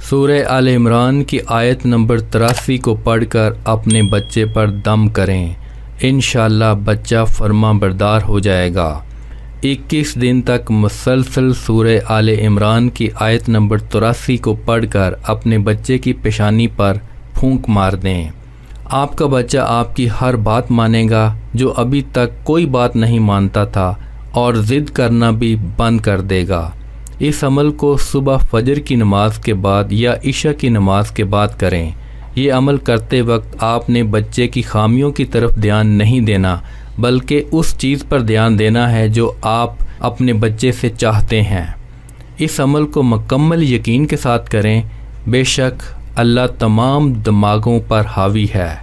سورہ آل عمران کی آیت نمبر 83 کو پڑھ کر اپنے بچے پر دم کریں، انشاءاللہ بچہ فرما بردار ہو جائے گا۔ 21 دن تک مسلسل سورہ آل عمران کی آیت نمبر 83 کو پڑھ کر اپنے بچے کی پیشانی پر پھونک مار دیں۔ آپ کا بچہ آپ کی ہر بات مانے گا جو ابھی تک کوئی بات نہیں مانتا تھا، اور ضد کرنا بھی بند کر دے گا۔ اس عمل کو صبح فجر کی نماز کے بعد یا عشاء کی نماز کے بعد کریں۔ یہ عمل کرتے وقت آپ نے بچے کی خامیوں کی طرف دھیان نہیں دینا، بلکہ اس چیز پر دھیان دینا ہے جو آپ اپنے بچے سے چاہتے ہیں۔ اس عمل کو مکمل یقین کے ساتھ کریں، بے شک اللہ تمام دماغوں پر حاوی ہے۔